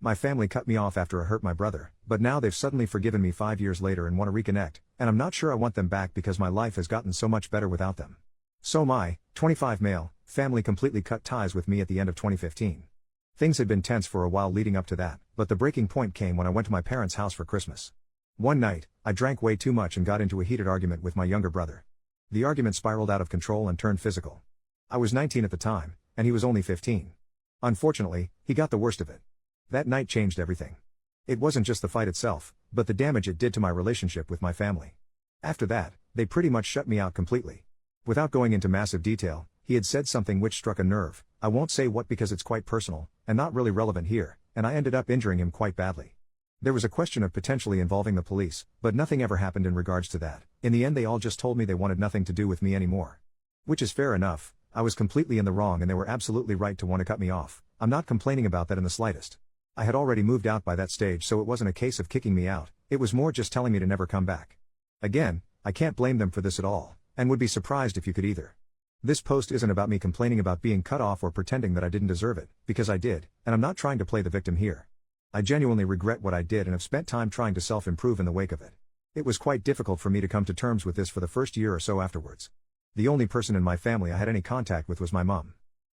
My family cut me off after I hurt my brother, but now they've suddenly forgiven me 5 years later and want to reconnect, and I'm not sure I want them back because my life has gotten so much better without them. So my, 25 male, family completely cut ties with me at the end of 2015. Things had been tense for a while leading up to that, but the breaking point came when I went to my parents' house for Christmas. One night, I drank way too much and got into a heated argument with my younger brother. The argument spiraled out of control and turned physical. I was 19 at the time, and he was only 15. Unfortunately, he got the worst of it. That night changed everything. It wasn't just the fight itself, but the damage it did to my relationship with my family. After that, they pretty much shut me out completely. Without going into massive detail, he had said something which struck a nerve. I won't say what because it's quite personal, and not really relevant here, and I ended up injuring him quite badly. There was a question of potentially involving the police, but nothing ever happened in regards to that. In the end they all just told me they wanted nothing to do with me anymore. Which is fair enough. I was completely in the wrong and they were absolutely right to want to cut me off. I'm not complaining about that in the slightest. I had already moved out by that stage, so it wasn't a case of kicking me out, it was more just telling me to never come back. Again, I can't blame them for this at all, and would be surprised if you could either. This post isn't about me complaining about being cut off or pretending that I didn't deserve it, because I did, and I'm not trying to play the victim here. I genuinely regret what I did and have spent time trying to self-improve in the wake of it. It was quite difficult for me to come to terms with this for the first year or so afterwards. The only person in my family I had any contact with was my mom.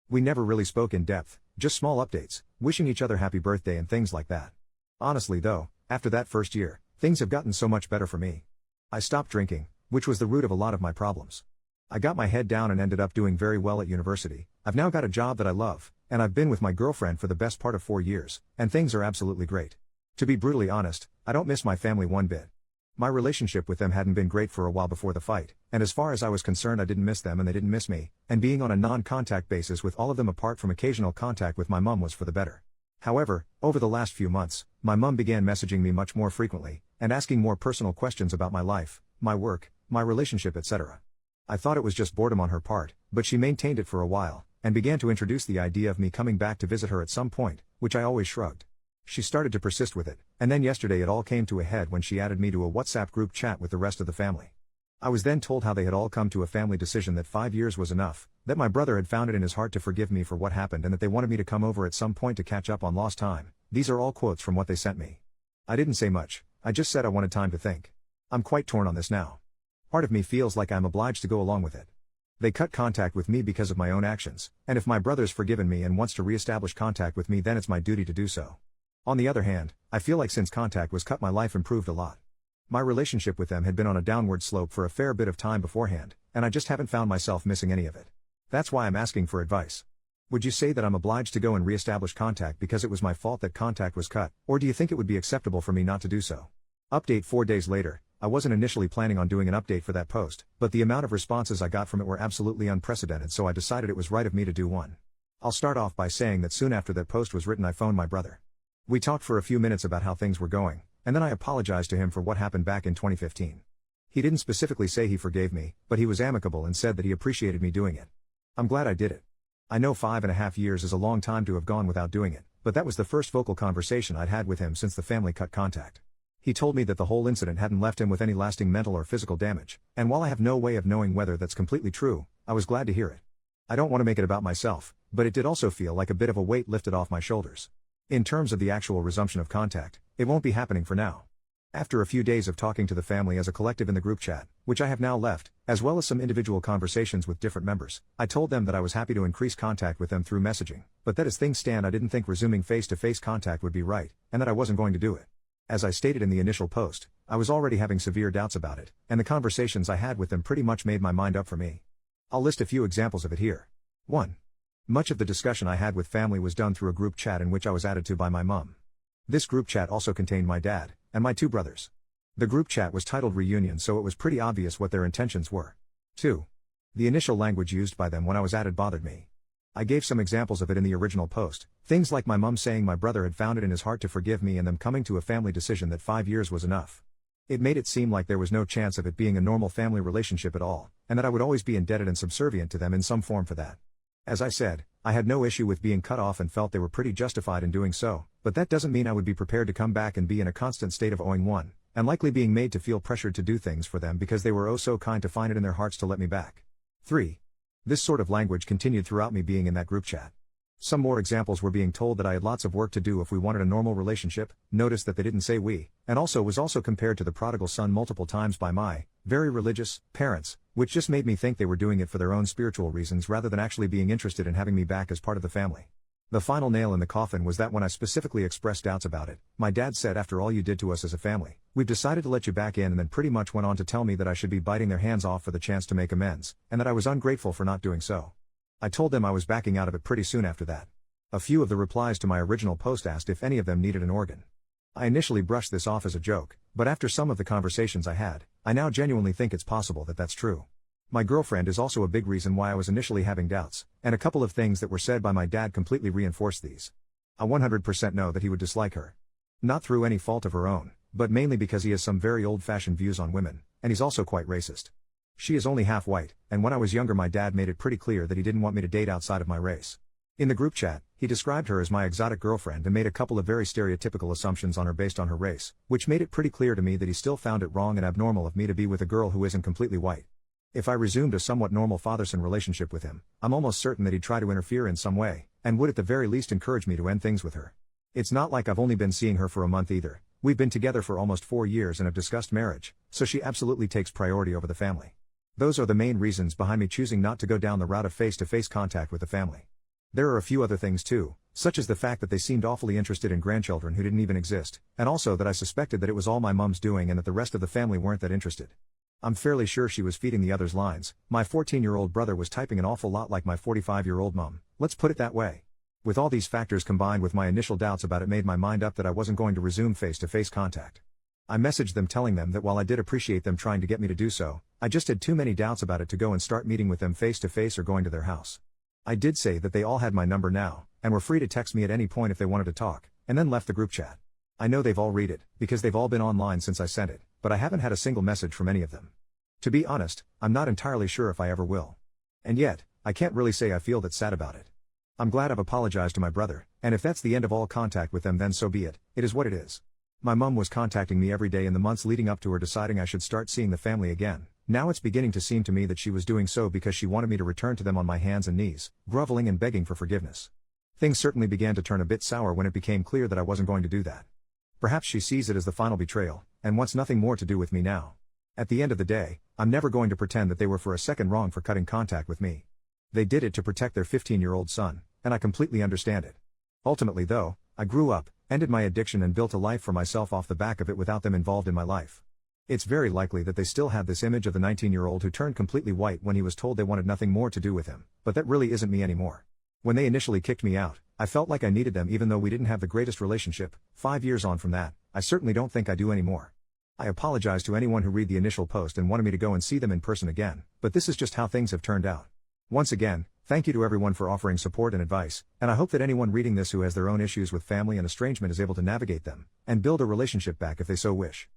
We never really spoke in depth, just small updates, wishing each other happy birthday and things like that. Honestly though, after that first year, things have gotten so much better for me. I stopped drinking, which was the root of a lot of my problems. I got my head down and ended up doing very well at university. I've now got a job that I love, and I've been with my girlfriend for the best part of 4 years, and things are absolutely great. To be brutally honest, I don't miss my family one bit. My relationship with them hadn't been great for a while before the fight, and as far as I was concerned I didn't miss them and they didn't miss me, and being on a non-contact basis with all of them apart from occasional contact with my mom was for the better. However, over the last few months, my mom began messaging me much more frequently, and asking more personal questions about my life, my work, my relationship, etc. I thought it was just boredom on her part, but she maintained it for a while, and began to introduce the idea of me coming back to visit her at some point, which I always shrugged. She started to persist with it, and then yesterday it all came to a head when she added me to a WhatsApp group chat with the rest of the family. I was then told how they had all come to a family decision that 5 years was enough, that my brother had found it in his heart to forgive me for what happened and that they wanted me to come over at some point to catch up on lost time. These are all quotes from what they sent me. I didn't say much, I just said I wanted time to think. I'm quite torn on this now. Part of me feels like I'm obliged to go along with it. They cut contact with me because of my own actions, and if my brother's forgiven me and wants to re-establish contact with me then it's my duty to do so. On the other hand, I feel like since contact was cut my life improved a lot. My relationship with them had been on a downward slope for a fair bit of time beforehand, and I just haven't found myself missing any of it. That's why I'm asking for advice. Would you say that I'm obliged to go and re-establish contact because it was my fault that contact was cut, or do you think it would be acceptable for me not to do so? Update 4 days later. I wasn't initially planning on doing an update for that post, but the amount of responses I got from it were absolutely unprecedented, so I decided it was right of me to do one. I'll start off by saying that soon after that post was written I phoned my brother. We talked for a few minutes about how things were going, and then I apologized to him for what happened back in 2015. He didn't specifically say he forgave me, but he was amicable and said that he appreciated me doing it. I'm glad I did it. I know 5.5 years is a long time to have gone without doing it, but that was the first vocal conversation I'd had with him since the family cut contact. He told me that the whole incident hadn't left him with any lasting mental or physical damage, and while I have no way of knowing whether that's completely true, I was glad to hear it. I don't want to make it about myself, but it did also feel like a bit of a weight lifted off my shoulders. In terms of the actual resumption of contact, it won't be happening for now. After a few days of talking to the family as a collective in the group chat, which I have now left, as well as some individual conversations with different members, I told them that I was happy to increase contact with them through messaging, but that as things stand I didn't think resuming face-to-face contact would be right, and that I wasn't going to do it. As I stated in the initial post, I was already having severe doubts about it, and the conversations I had with them pretty much made my mind up for me. I'll list a few examples of it here. 1. Much of the discussion I had with family was done through a group chat in which I was added to by my mom. This group chat also contained my dad, and my 2 brothers. The group chat was titled Reunion, so it was pretty obvious what their intentions were. 2. The initial language used by them when I was added bothered me. I gave some examples of it in the original post, things like my mum saying my brother had found it in his heart to forgive me and them coming to a family decision that 5 years was enough. It made it seem like there was no chance of it being a normal family relationship at all, and that I would always be indebted and subservient to them in some form for that. As I said, I had no issue with being cut off and felt they were pretty justified in doing so, but that doesn't mean I would be prepared to come back and be in a constant state of owing one, and likely being made to feel pressured to do things for them because they were oh so kind to find it in their hearts to let me back. 3. This sort of language continued throughout me being in that group chat. Some more examples were being told that I had lots of work to do if we wanted a normal relationship, noticed that they didn't say we, and also was compared to the prodigal son multiple times by my, very religious, parents, which just made me think they were doing it for their own spiritual reasons rather than actually being interested in having me back as part of the family. The final nail in the coffin was that when I specifically expressed doubts about it, my dad said, after all you did to us as a family, we've decided to let you back in, and then pretty much went on to tell me that I should be biting their hands off for the chance to make amends, and that I was ungrateful for not doing so. I told them I was backing out of it pretty soon after that. A few of the replies to my original post asked if any of them needed an organ. I initially brushed this off as a joke, but after some of the conversations I had, I now genuinely think it's possible that that's true. My girlfriend is also a big reason why I was initially having doubts, and a couple of things that were said by my dad completely reinforced these. I 100% know that he would dislike her. Not through any fault of her own, but mainly because he has some very old-fashioned views on women, and he's also quite racist. She is only half white, and when I was younger my dad made it pretty clear that he didn't want me to date outside of my race. In the group chat, he described her as my exotic girlfriend and made a couple of very stereotypical assumptions on her based on her race, which made it pretty clear to me that he still found it wrong and abnormal of me to be with a girl who isn't completely white. If I resumed a somewhat normal father-son relationship with him, I'm almost certain that he'd try to interfere in some way, and would at the very least encourage me to end things with her. It's not like I've only been seeing her for a month either. We've been together for almost 4 years and have discussed marriage, so she absolutely takes priority over the family. Those are the main reasons behind me choosing not to go down the route of face-to-face contact with the family. There are a few other things too, such as the fact that they seemed awfully interested in grandchildren who didn't even exist, and also that I suspected that it was all my mom's doing and that the rest of the family weren't that interested. I'm fairly sure she was feeding the others lines. My 14-year-old brother was typing an awful lot like my 45-year-old mom, let's put it that way. With all these factors combined with my initial doubts about it made my mind up that I wasn't going to resume face-to-face contact. I messaged them telling them that while I did appreciate them trying to get me to do so, I just had too many doubts about it to go and start meeting with them face-to-face or going to their house. I did say that they all had my number now, and were free to text me at any point if they wanted to talk, and then left the group chat. I know they've all read it, because they've all been online since I sent it, but I haven't had a single message from any of them. To be honest, I'm not entirely sure if I ever will. And yet, I can't really say I feel that sad about it. I'm glad I've apologized to my brother, and if that's the end of all contact with them then so be it, it is what it is. My mum was contacting me every day in the months leading up to her deciding I should start seeing the family again. Now it's beginning to seem to me that she was doing so because she wanted me to return to them on my hands and knees, groveling and begging for forgiveness. Things certainly began to turn a bit sour when it became clear that I wasn't going to do that. Perhaps she sees it as the final betrayal, and wants nothing more to do with me now. At the end of the day, I'm never going to pretend that they were for a second wrong for cutting contact with me. They did it to protect their 15-year-old son, and I completely understand it. Ultimately though, I grew up, ended my addiction and built a life for myself off the back of it without them involved in my life. It's very likely that they still have this image of the 19-year-old who turned completely white when he was told they wanted nothing more to do with him, but that really isn't me anymore. When they initially kicked me out, I felt like I needed them even though we didn't have the greatest relationship. 5 years on from that, I certainly don't think I do anymore. I apologize to anyone who read the initial post and wanted me to go and see them in person again, but this is just how things have turned out. Once again, thank you to everyone for offering support and advice, and I hope that anyone reading this who has their own issues with family and estrangement is able to navigate them, and build a relationship back if they so wish.